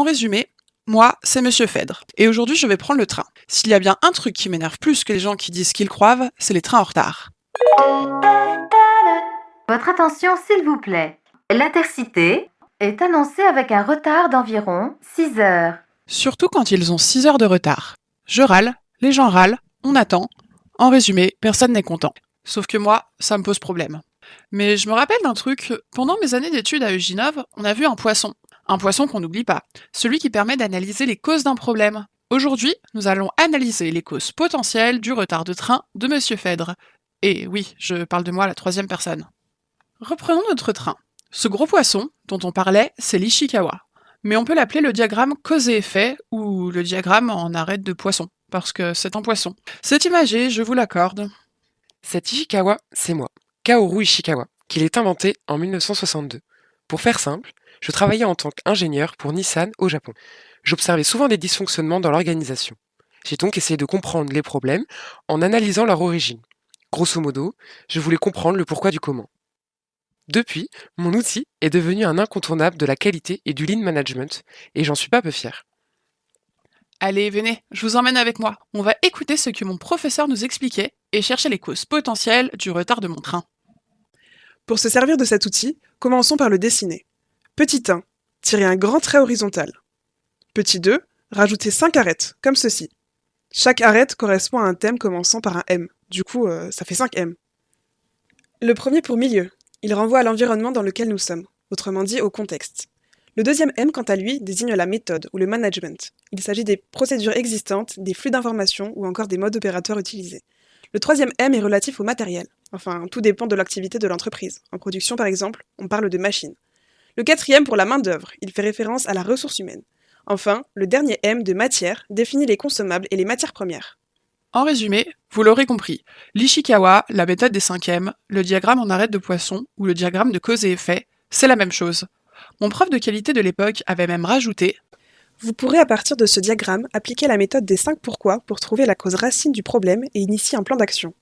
En résumé, moi, c'est Monsieur Phèdre, et aujourd'hui je vais prendre le train. S'il y a bien un truc qui m'énerve plus que les gens qui disent qu'ils croivent, c'est les trains en retard. Votre attention, s'il vous plaît. L'Intercité est annoncée avec un retard d'environ 6 heures. Surtout quand ils ont 6 heures de retard. Je râle, les gens râlent, on attend. En résumé, personne n'est content. Sauf que moi, ça me pose problème. Mais je me rappelle d'un truc, pendant mes années d'études à Euginov, on a vu un poisson. Un poisson qu'on n'oublie pas, celui qui permet d'analyser les causes d'un problème. Aujourd'hui, nous allons analyser les causes potentielles du retard de train de Monsieur Phèdre. Et oui, je parle de moi à la troisième personne. Reprenons notre train. Ce gros poisson, dont on parlait, c'est l'Ishikawa. Mais on peut l'appeler le diagramme cause et effet, ou le diagramme en arête de poisson, parce que c'est un poisson. C'est imagé, je vous l'accorde. Cet Ishikawa, c'est moi, Kaoru Ishikawa, qui l'ai inventé en 1962. Pour faire simple, je travaillais en tant qu'ingénieur pour Nissan au Japon. J'observais souvent des dysfonctionnements dans l'organisation. J'ai donc essayé de comprendre les problèmes en analysant leur origine. Grosso modo, je voulais comprendre le pourquoi du comment. Depuis, mon outil est devenu un incontournable de la qualité et du lean management, et j'en suis pas peu fier. Allez, venez, je vous emmène avec moi. On va écouter ce que mon professeur nous expliquait et chercher les causes potentielles du retard de mon train. Pour se servir de cet outil, commençons par le dessiner. Petit 1, tirez un grand trait horizontal. Petit 2, rajoutez 5 arêtes, comme ceci. Chaque arête correspond à un thème commençant par un M. Du coup, ça fait 5 M. Le premier pour milieu. Il renvoie à l'environnement dans lequel nous sommes, autrement dit au contexte. Le deuxième M, quant à lui, désigne la méthode ou le management. Il s'agit des procédures existantes, des flux d'informations ou encore des modes opérateurs utilisés. Le troisième M est relatif au matériel. Enfin, tout dépend de l'activité de l'entreprise. En production, par exemple, on parle de machines. Le quatrième pour la main-d'œuvre, il fait référence à la ressource humaine. Enfin, le dernier M de matière définit les consommables et les matières premières. En résumé, vous l'aurez compris, l'Ishikawa, la méthode des 5 M, le diagramme en arête de poisson ou le diagramme de cause et effet, c'est la même chose. Mon prof de qualité de l'époque avait même rajouté Vous pourrez à partir de ce diagramme appliquer la méthode des 5 pourquoi pour trouver la cause racine du problème et initier un plan d'action.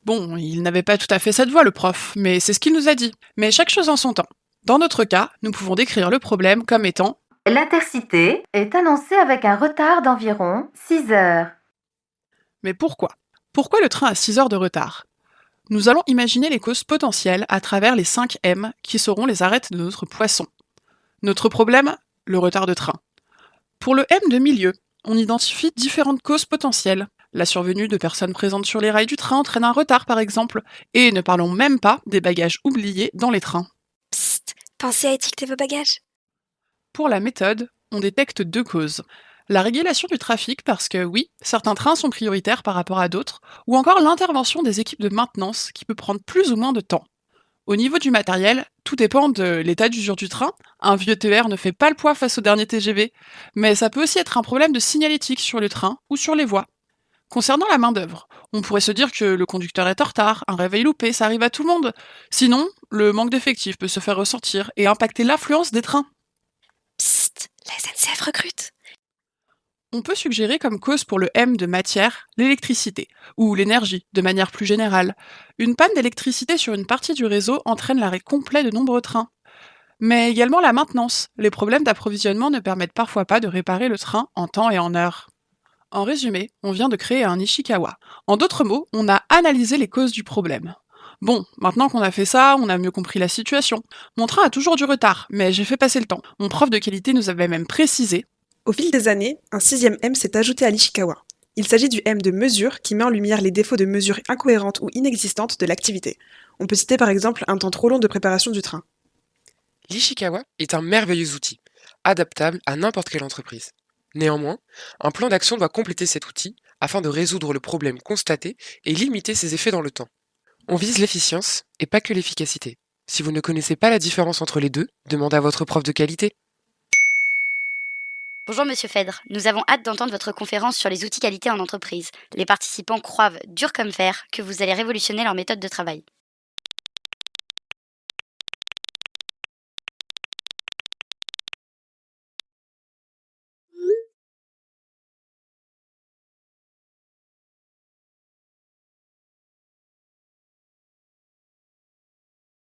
Bon, il n'avait pas tout à fait cette voix, le prof, mais c'est ce qu'il nous a dit. Mais chaque chose en son temps. Dans notre cas, nous pouvons décrire le problème comme étant L'Intercité est annoncée avec un retard d'environ 6 heures. mais pourquoi? Pourquoi le train a 6 heures de retard? Nous allons imaginer les causes potentielles à travers les 5 M qui seront les arêtes de notre poisson. Notre problème, le retard de train. Pour le M de milieu, on identifie différentes causes potentielles. La survenue de personnes présentes sur les rails du train entraîne un retard par exemple, et ne parlons même pas des bagages oubliés dans les trains. Psst, pensez à étiqueter vos bagages. Pour la méthode, on détecte 2 causes. La régulation du trafic parce que oui, certains trains sont prioritaires par rapport à d'autres, ou encore l'intervention des équipes de maintenance qui peut prendre plus ou moins de temps. Au niveau du matériel, tout dépend de l'état d'usure du train. Un vieux TER ne fait pas le poids face au dernier TGV, mais ça peut aussi être un problème de signalétique sur le train ou sur les voies. Concernant la main-d'œuvre, on pourrait se dire que le conducteur est en retard, un réveil loupé, ça arrive à tout le monde. Sinon, le manque d'effectifs peut se faire ressentir et impacter l'affluence des trains. Psst, la SNCF recrute. On peut suggérer comme cause pour le M de matière l'électricité, ou l'énergie de manière plus générale. Une panne d'électricité sur une partie du réseau entraîne l'arrêt complet de nombreux trains. Mais également la maintenance. Les problèmes d'approvisionnement ne permettent parfois pas de réparer le train en temps et en heure. En résumé, on vient de créer un Ishikawa. En d'autres mots, on a analysé les causes du problème. Bon, maintenant qu'on a fait ça, on a mieux compris la situation. Mon train a toujours du retard, mais j'ai fait passer le temps. Mon prof de qualité nous avait même précisé Au fil des années, un sixième M s'est ajouté à l'Ishikawa. Il s'agit du M de mesure qui met en lumière les défauts de mesure incohérentes ou inexistantes de l'activité. On peut citer par exemple un temps trop long de préparation du train. L'Ishikawa est un merveilleux outil, adaptable à n'importe quelle entreprise. Néanmoins, un plan d'action doit compléter cet outil afin de résoudre le problème constaté et limiter ses effets dans le temps. On vise l'efficience et pas que l'efficacité. Si vous ne connaissez pas la différence entre les deux, demandez à votre prof de qualité. Bonjour Monsieur Phèdre, nous avons hâte d'entendre votre conférence sur les outils qualité en entreprise. Les participants croient dur comme fer que vous allez révolutionner leur méthode de travail.